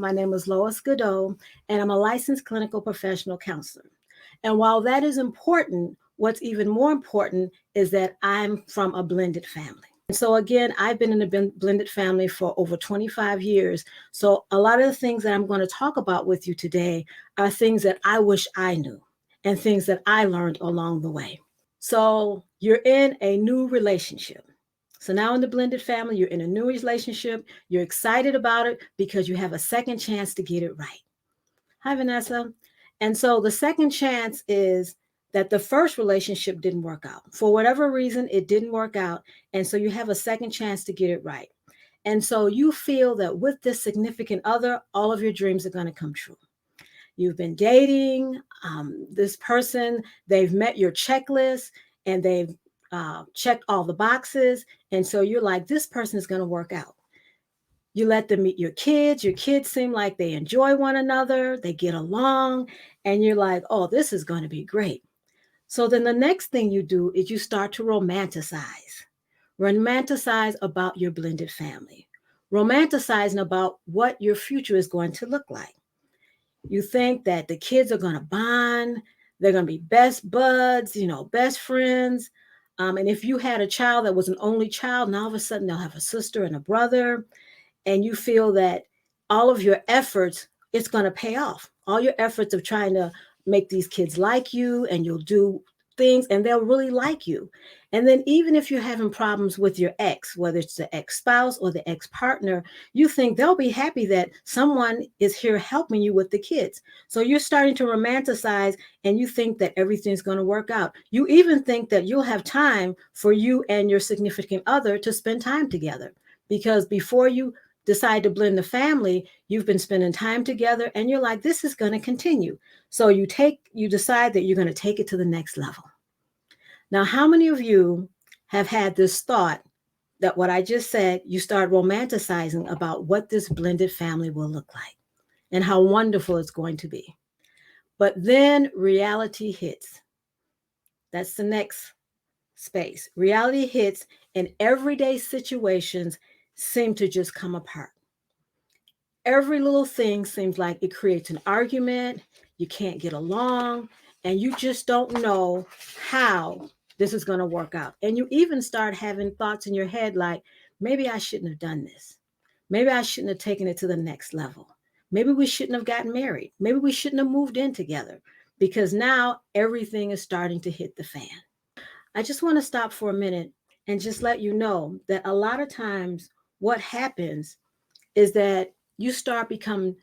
My name is Lois Godot, and I'm a licensed clinical professional counselor. And while that is important, what's even more important is that I'm from a blended family. And so, again, I've been in a blended family for over 25 years. So, a lot of the things that I'm going to talk about with you today are things that I wish I knew and things that I learned along the way. So, you're in a new relationship. So now in the blended family, you're in a new relationship. You're excited about it because you have a second chance to get it right. Hi, Vanessa. And so the second chance is that the first relationship didn't work out. For whatever reason, it didn't work out. And so you have a second chance to get it right. And so you feel that with this significant other, all of your dreams are going to come true. You've been dating this person, they've met your checklist and they've checked all the boxes. And so you're like, this person is going to work out. You let them meet your kids. Your kids seem like they enjoy one another, they get along, and you're like, oh, this is going to be great. So then the next thing you do is you start to romanticize about your blended family, romanticizing about what your future is going to look like. You think that the kids are going to bond, they're going to be best buds, best friends. And if you had a child that was an only child, and all of a sudden they'll have a sister and a brother, and you feel that all of your efforts, it's going to pay off. All your efforts of trying to make these kids like you, and you'll do things and they'll really like you. And then even if you're having problems with your ex, whether it's the ex-spouse or the ex-partner, you think they'll be happy that someone is here helping you with the kids. So you're starting to romanticize and you think that everything's going to work out. You even think that you'll have time for you and your significant other to spend time together, because before you decide to blend the family, you've been spending time together and you're like, this is going to continue. So you decide that you're going to take it to the next level. Now, how many of you have had this thought that what I just said, you start romanticizing about what this blended family will look like and how wonderful it's going to be? But then reality hits. That's the next space. Reality hits and everyday situations seem to just come apart. Every little thing seems like it creates an argument, you can't get along, and you just don't know how this is going to work out. And you even start having thoughts in your head like, maybe I shouldn't have done this. Maybe I shouldn't have taken it to the next level. Maybe we shouldn't have gotten married. Maybe we shouldn't have moved in together, because now everything is starting to hit the fan. I just want to stop for a minute and just let you know that a lot of times what happens is that you start becoming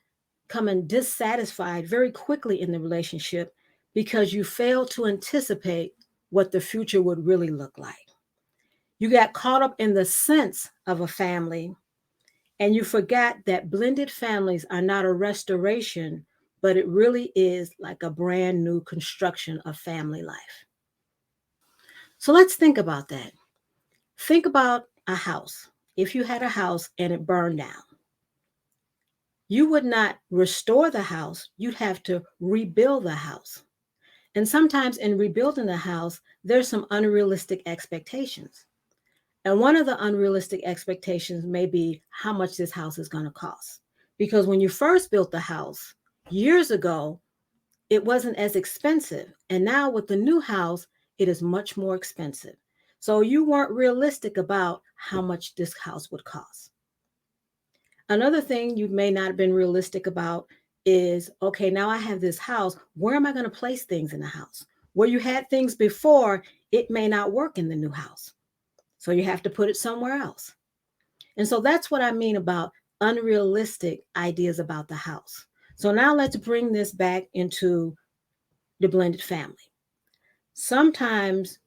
dissatisfied very quickly in the relationship because you fail to anticipate what the future would really look like. You got caught up in the sense of a family and you forgot that blended families are not a restoration, but it really is like a brand new construction of family life. So let's think about that. Think about a house. If you had a house and it burned down, you would not restore the house, you'd have to rebuild the house. And sometimes in rebuilding the house, there's some unrealistic expectations. And one of the unrealistic expectations may be how much this house is going to cost. Because when you first built the house years ago, it wasn't as expensive. And now with the new house, it is much more expensive. So you weren't realistic about how much this house would cost. Another thing you may not have been realistic about is, okay, now I have this house. Where am I going to place things in the house? Where you had things before, it may not work in the new house. So you have to put it somewhere else. And so that's what I mean about unrealistic ideas about the house. So now let's bring this back into the blended family. Sometimes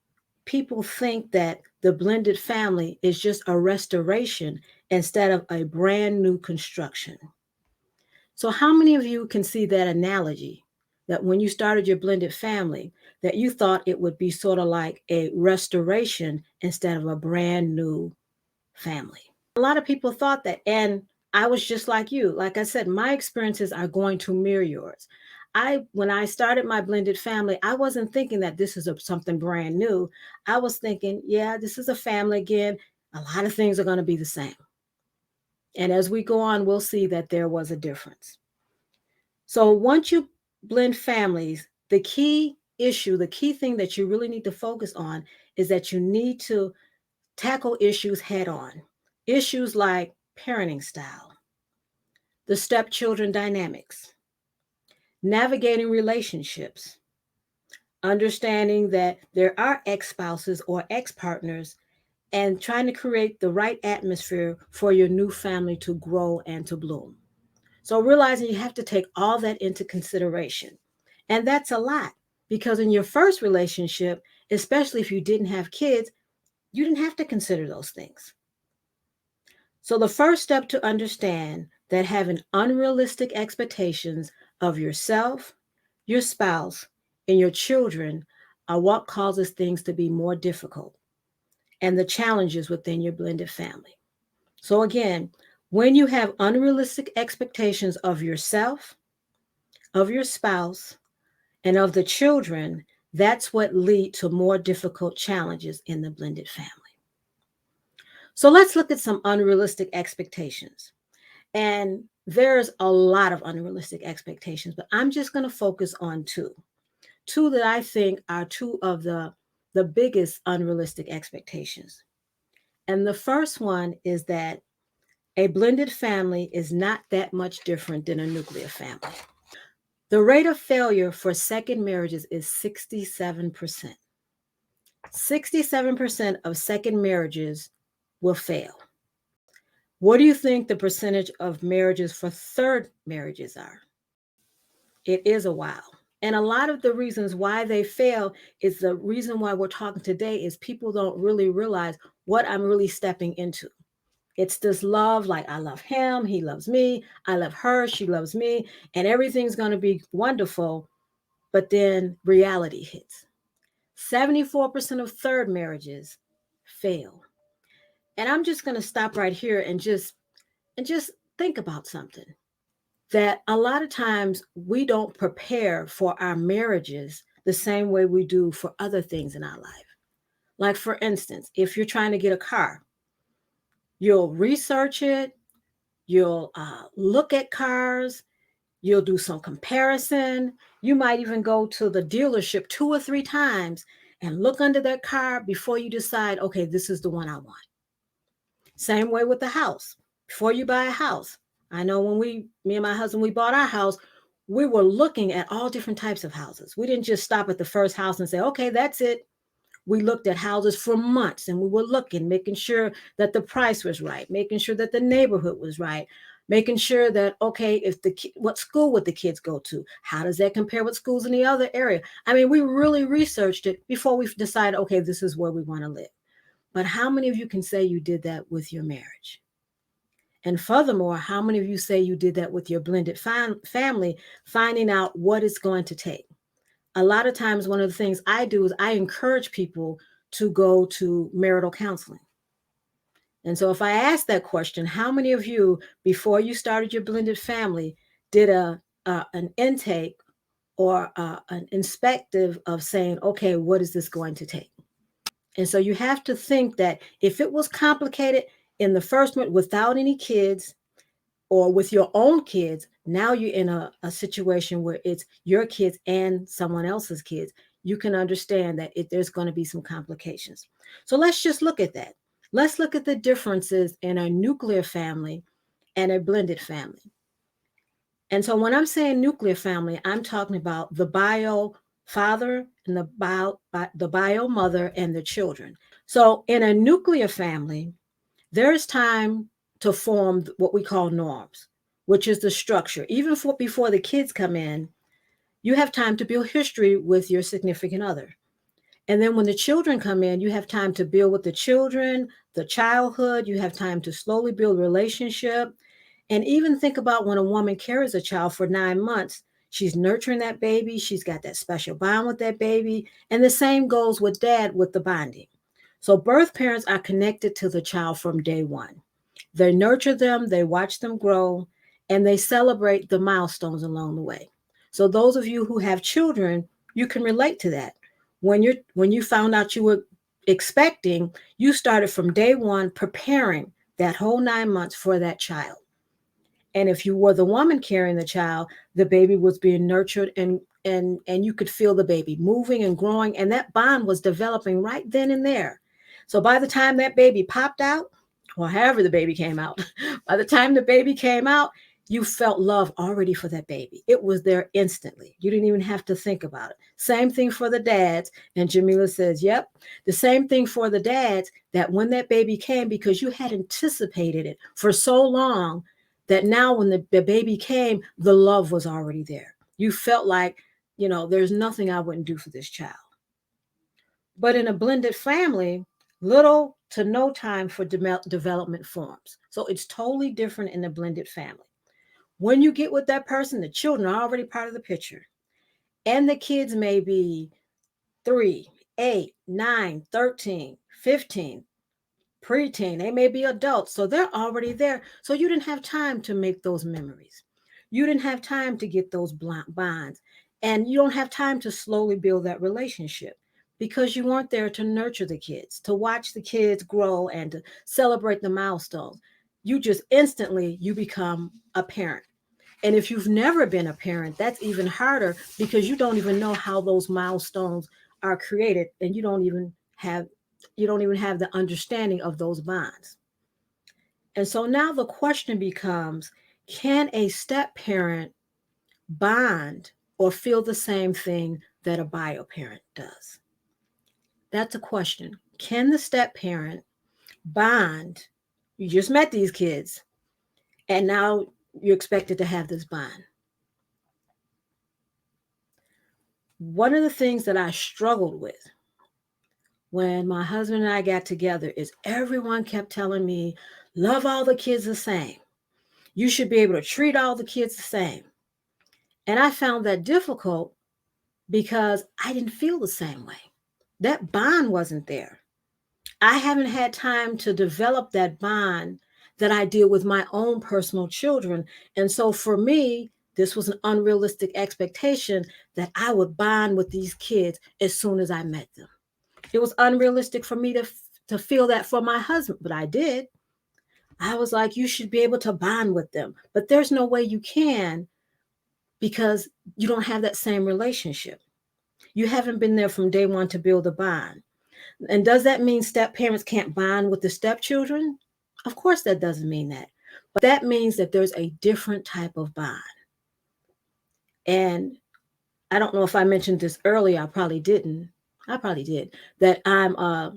people think that the blended family is just a restoration instead of a brand new construction. So how many of you can see that analogy, that when you started your blended family, that you thought it would be sort of like a restoration instead of a brand new family? A lot of people thought that, and I was just like you. Like I said, my experiences are going to mirror yours. When I started my blended family, I wasn't thinking that this is something brand new. I was thinking, yeah, this is a family again. A lot of things are going to be the same. And as we go on, we'll see that there was a difference. So once you blend families, the key issue, the key thing that you really need to focus on is that you need to tackle issues head on. Issues like parenting style, the stepchildren dynamics, navigating relationships, understanding that there are ex spouses or ex partners, and trying to create the right atmosphere for your new family to grow and to bloom. So, realizing you have to take all that into consideration. And that's a lot because in your first relationship, especially if you didn't have kids, you didn't have to consider those things. So, the first step to understand that having unrealistic expectations of yourself, your spouse, and your children are what causes things to be more difficult and the challenges within your blended family. So, again, when you have unrealistic expectations of yourself, of your spouse, and of the children, that's what lead to more difficult challenges in the blended family. So let's look at some unrealistic expectations. And there's a lot of unrealistic expectations, but I'm just going to focus on two. Two that I think are two of the biggest unrealistic expectations. And the first one is that a blended family is not that much different than a nuclear family. The rate of failure for second marriages is 67%. 67% of second marriages will fail. What do you think the percentage of marriages for third marriages are? It is a while. And a lot of the reasons why they fail is the reason why we're talking today is people don't really realize what I'm really stepping into. It's this love, like I love him, he loves me, I love her, she loves me, and everything's going to be wonderful. But then reality hits. 74% of third marriages fail. And I'm just going to stop right here and just think about something that a lot of times we don't prepare for our marriages the same way we do for other things in our life. Like, for instance, if you're trying to get a car, you'll research it, you'll look at cars, you'll do some comparison. You might even go to the dealership 2 or 3 times and look under that car before you decide, okay, this is the one I want. Same way with the house. Before you buy a house, I know when me and my husband, we bought our house, we were looking at all different types of houses. We didn't just stop at the first house and say, okay, that's it. We looked at houses for months and we were looking, making sure that the price was right, making sure that the neighborhood was right, making sure that, okay, if what school would the kids go to? How does that compare with schools in the other area? I mean, we really researched it before we decided, okay, this is where we want to live. But how many of you can say you did that with your marriage? And furthermore, how many of you say you did that with your blended family, finding out what it's going to take? A lot of times, one of the things I do is I encourage people to go to marital counseling. And so, if I ask that question, how many of you, before you started your blended family, did an intake or an inspective of saying, okay, what is this going to take? And so you have to think that if it was complicated in the first one without any kids or with your own kids, now you're in a situation where it's your kids and someone else's kids. You can understand that there's going to be some complications. So let's just look at that. Let's look at the differences in a nuclear family and a blended family. And so when I'm saying nuclear family, I'm talking about the bio father and the bio mother and the children. So in a nuclear family, there's time to form what we call norms, which is the structure. Even before the kids come in, you have time to build history with your significant other. And then when the children come in, you have time to build with the children, the childhood, you have time to slowly build relationship. And even think about when a woman carries a child for 9 months, she's nurturing that baby, she's got that special bond with that baby. And the same goes with dad with the bonding. So birth parents are connected to the child from day one. They nurture them, they watch them grow, and they celebrate the milestones along the way. So those of you who have children, you can relate to that. When you found out you were expecting, you started from day one preparing that whole 9 months for that child. And if you were the woman carrying the child, the baby was being nurtured, and you could feel the baby moving and growing, and that bond was developing right then and there. So by the time that baby popped out, or however the baby came out, by the time the baby came out, you felt love already for that baby. It was there instantly. You didn't even have to think about it. Same thing for the dads. And Jamila says, yep, the same thing for the dads, that when that baby came, because you had anticipated it for so long, that now when the baby came, the love was already there. You felt like, there's nothing I wouldn't do for this child. But in a blended family, little to no time for development forms. So it's totally different in a blended family. When you get with that person, the children are already part of the picture. And the kids may be 3, 8, 9, 13, 15, preteen. They may be adults. So they're already there. So you didn't have time to make those memories. You didn't have time to get those bonds. And you don't have time to slowly build that relationship, because you weren't there to nurture the kids, to watch the kids grow and to celebrate the milestones. You just instantly, you become a parent. And if you've never been a parent, that's even harder, because you don't even know how those milestones are created, and you don't even have the understanding of those bonds. And so now the question becomes, can a step parent bond or feel the same thing that a bio parent does? That's a question. Can the step parent bond? You just met these kids, and now you're expected to have this bond. One of the things that I struggled with when my husband and I got together is everyone kept telling me, love all the kids the same. You should be able to treat all the kids the same. And I found that difficult because I didn't feel the same way. That bond wasn't there. I haven't had time to develop that bond that I did with my own personal children. And so for me, this was an unrealistic expectation that I would bond with these kids as soon as I met them. It was unrealistic for me to feel that for my husband, but I did. I was like, you should be able to bond with them. But there's no way you can, because you don't have that same relationship. You haven't been there from day one to build a bond. And does that mean step parents can't bond with the stepchildren? Of course, that doesn't mean that. But that means that there's a different type of bond. And I don't know if I mentioned this earlier. I probably didn't. I probably did. That I'm a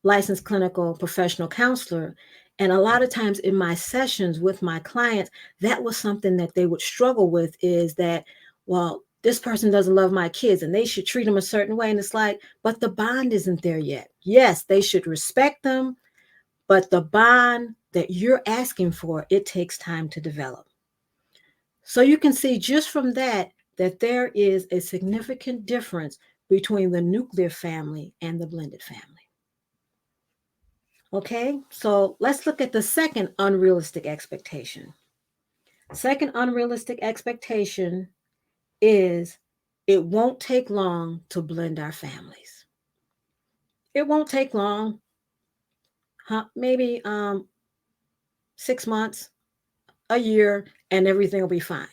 licensed clinical professional counselor. And a lot of times in my sessions with my clients, that was something that they would struggle with, is that, well, this person doesn't love my kids and they should treat them a certain way. And it's like, but the bond isn't there yet. Yes, they should respect them, but the bond that you're asking for, it takes time to develop. So you can see just from that there is a significant difference between the nuclear family and the blended family. Okay, so let's look at the second unrealistic expectation. Second unrealistic expectation is, it won't take long to blend our families. It won't take long, maybe 6 months, a year, and everything will be fine.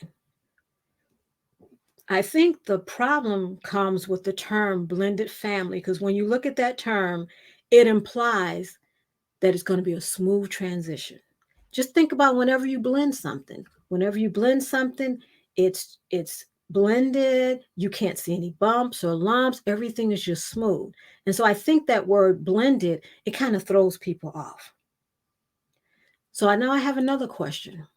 I think the problem comes with the term blended family, because when you look at that term, it implies that it's going to be a smooth transition. Just think about whenever you blend something. Whenever you blend something, it's blended. You can't see any bumps or lumps. Everything is just smooth. And so I think that word blended, it kind of throws people off. So I know I have another question.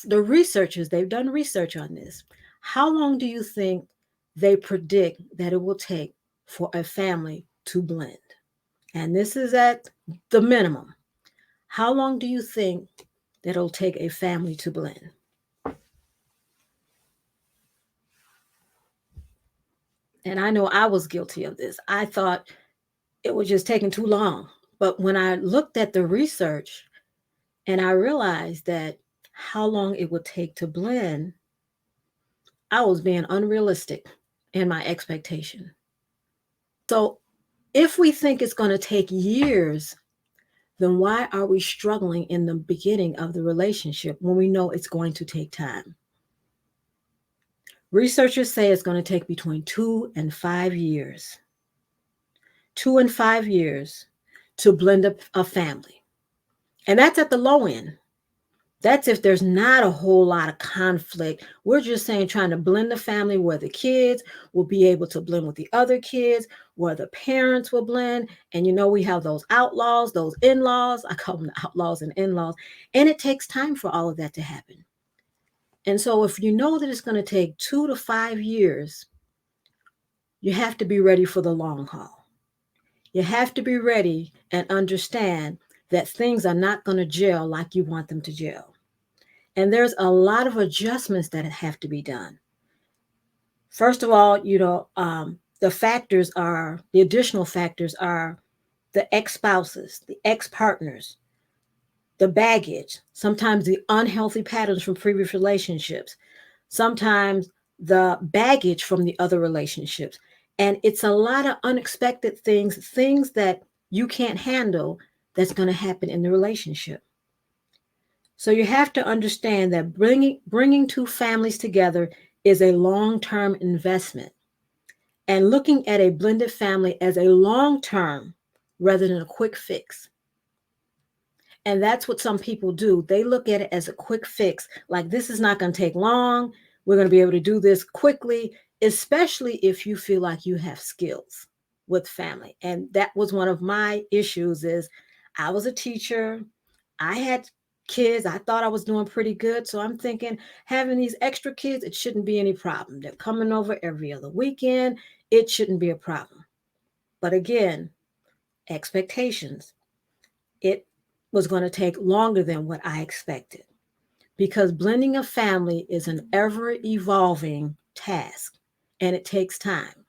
The researchers, they've done research on this. How long do you think they predict that it will take for a family to blend? And this is at the minimum. How long do you think that it'll take a family to blend? And I know I was guilty of this. I thought it was just taking too long. But when I looked at the research and I realized that how long it would take to blend, I was being unrealistic in my expectation. So if we think it's going to take years then why are we struggling in the beginning of the relationship when we know it's going to take time? Researchers say it's going to take between 2 and 5 years, 2 and 5 years to blend up a family. And that's at the low end. That's if there's not a whole lot of conflict. We're just saying trying to blend the family where the kids will be able to blend with the other kids, where the parents will blend. And we have those outlaws, those in laws. I call them the outlaws and in laws. And it takes time for all of that to happen. And so if you know that it's going to take 2 to 5 years, you have to be ready for the long haul. You have to be ready and understand that things are not going to gel like you want them to gel. And there's a lot of adjustments that have to be done. First of all, the additional factors are the ex spouses, the ex partners, the baggage, sometimes the unhealthy patterns from previous relationships, sometimes the baggage from the other relationships. And it's a lot of unexpected things that you can't handle that's going to happen in the relationship. So you have to understand that bringing two families together is a long-term investment, and looking at a blended family as a long-term rather than a quick fix. And that's what some people do. They look at it as a quick fix, like this is not going to take long. We're going to be able to do this quickly, especially if you feel like you have skills with family. And that was one of my issues is I was a teacher. I had kids. I thought I was doing pretty good. So I'm thinking having these extra kids, it shouldn't be any problem. They're coming over every other weekend. It shouldn't be a problem. But again, expectations. It was going to take longer than what I expected because blending a family is an ever evolving task and it takes time.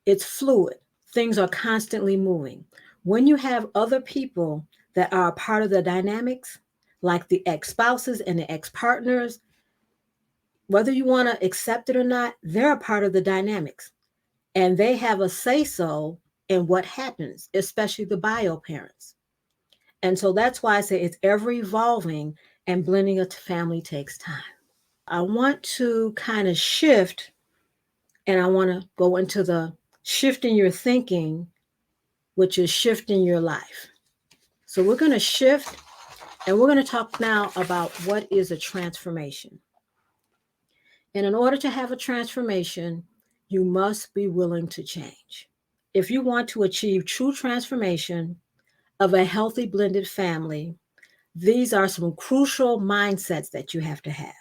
It's fluid, things are constantly moving. When you have other people that are a part of the dynamics, like the ex spouses and the ex partners, whether you want to accept it or not, they're a part of the dynamics and they have a say so in what happens, especially the bio parents. And so that's why I say it's ever evolving and blending a family takes time. I want to kind of shift and I want to go into the shifting your thinking, which is shifting your life. So we're going to shift and we're going to talk now about what is a transformation. And in order to have a transformation, you must be willing to change. If you want to achieve true transformation of a healthy blended family, these are some crucial mindsets that you have to have.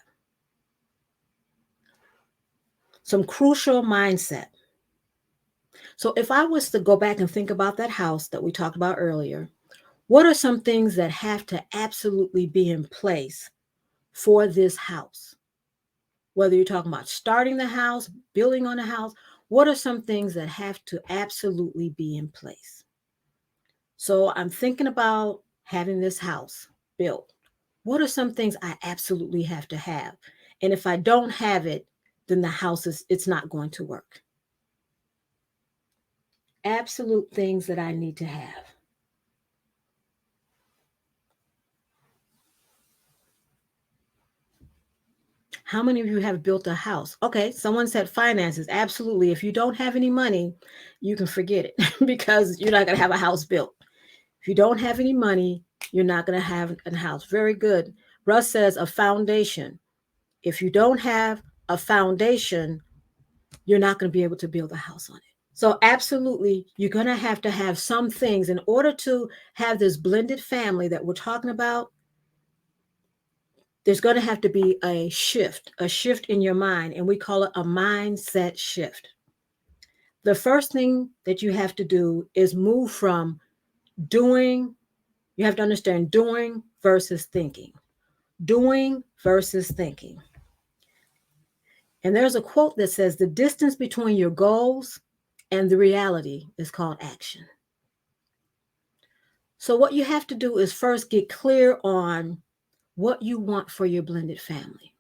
Some crucial mindset. So if I was to go back and think about that house that we talked about earlier, what are some things that have to absolutely be in place for this house? Whether you're talking about starting the house, building on a house, what are some things that have to absolutely be in place? So I'm thinking about having this house built. What are some things I absolutely have to have? And if I don't have it, then the house it's not going to work. Absolute things that I need to have. How many of you have built a house? Okay, someone said finances. Absolutely. If you don't have any money, you can forget it because you're not going to have a house built. If you don't have any money, you're not going to have a house. Very good. Russ says a foundation. If you don't have a foundation, you're not going to be able to build a house on it. So, absolutely, you're going to have some things in order to have this blended family that we're talking about. There's going to have to be a shift in your mind, and we call it a mindset shift. The first thing that you have to do is move from doing, you have to understand doing versus thinking. Doing versus thinking. And there's a quote that says, the distance between your goals and the reality is called action. So, what you have to do is first get clear on what you want for your blended family.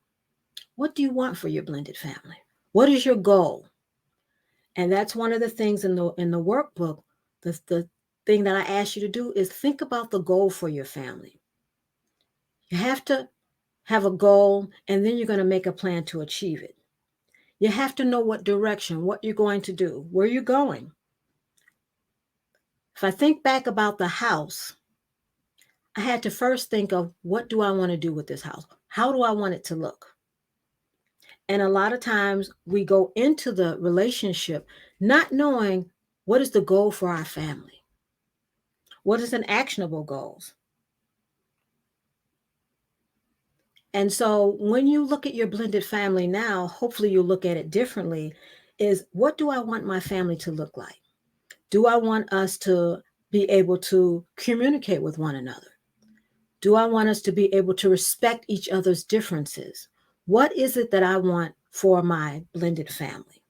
What do you want for your blended family? What is your goal? And that's one of the things in the workbook. thing that I ask you to do is think about the goal for your family. You have to have a goal, and then you're going to make a plan to achieve it. You have to know what direction, what you're going to do, where you're going. If I think back about the house, I had to first think of, what do I want to do with this house? How do I want it to look? And a lot of times we go into the relationship not knowing what is the goal for our family. What is an actionable goals? And so when you look at your blended family now, hopefully you look at it differently, is what do I want my family to look like? Do I want us to be able to communicate with one another? Do I want us to be able to respect each other's differences? What is it that I want for my blended family?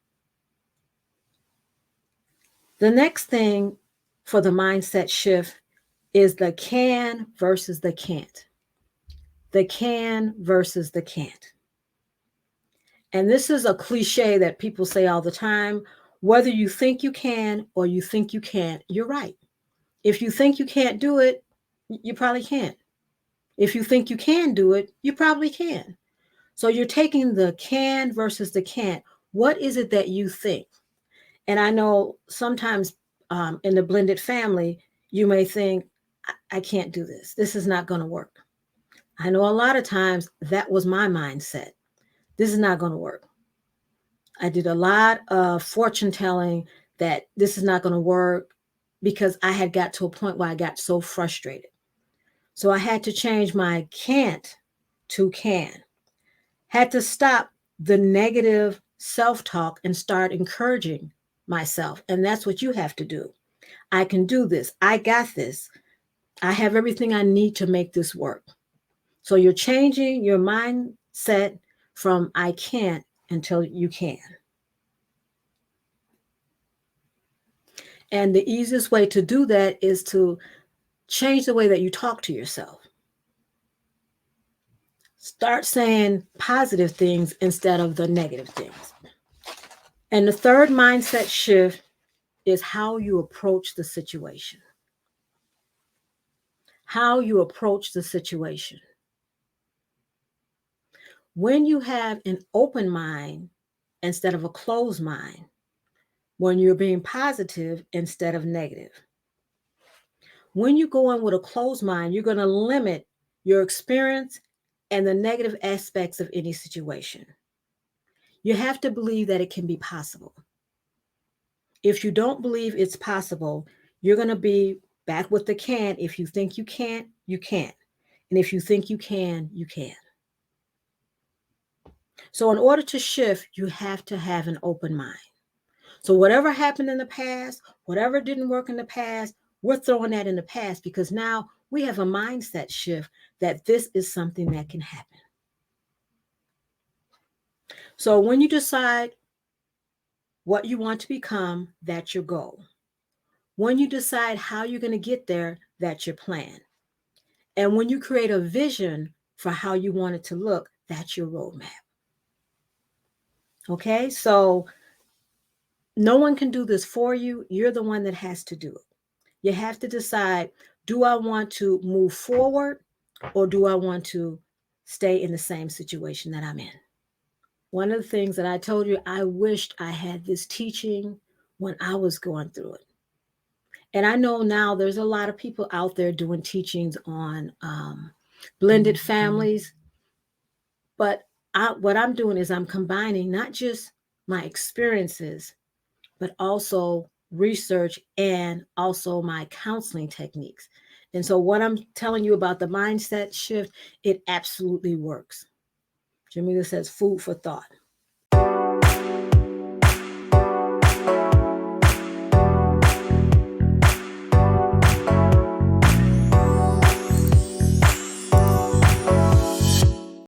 The next thing for the mindset shift is the can versus the can't. The can versus the can't. And this is a cliche that people say all the time. Whether you think you can or you think you can't, you're right. If you think you can't do it, you probably can't. If you think you can do it, you probably can. So you're taking the can versus the can't. What is it that you think? And I know sometimes in the blended family, you may think, I can't do this. This is not going to work. I know a lot of times that was my mindset. This is not going to work. I did a lot of fortune telling that this is not going to work because I had got to a point where I got so frustrated. So I had to change my can't to can. Had to stop the negative self-talk and start encouraging myself. And that's what you have to do. I can do this. I got this. I have everything I need to make this work. So you're changing your mindset from I can't until you can. And the easiest way to do that is to change the way that you talk to yourself. Start saying positive things instead of the negative things. And the third mindset shift is how you approach the situation. How you approach the situation. When you have an open mind instead of a closed mind, when you're being positive instead of negative. When you go in with a closed mind, you're going to limit your experience and the negative aspects of any situation. You have to believe that it can be possible. If you don't believe it's possible, you're going to be back with the can. If you think you can't, you can't. And if you think you can, you can. So in order to shift, you have to have an open mind. So whatever happened in the past, whatever didn't work in the past, we're throwing that in the past because now we have a mindset shift that this is something that can happen. So when you decide what you want to become, that's your goal. When you decide how you're going to get there, that's your plan. And when you create a vision for how you want it to look, that's your roadmap. Okay, so no one can do this for you. You're the one that has to do it. You have to decide, do I want to move forward or do I want to stay in the same situation that I'm in? One of the things that I told you, I wished I had this teaching when I was going through it. And I know now there's a lot of people out there doing teachings on blended families. But what I'm doing is I'm combining not just my experiences, but also research and also my counseling techniques. And so what I'm telling you about the mindset shift, it absolutely works. Jamila says food for thought.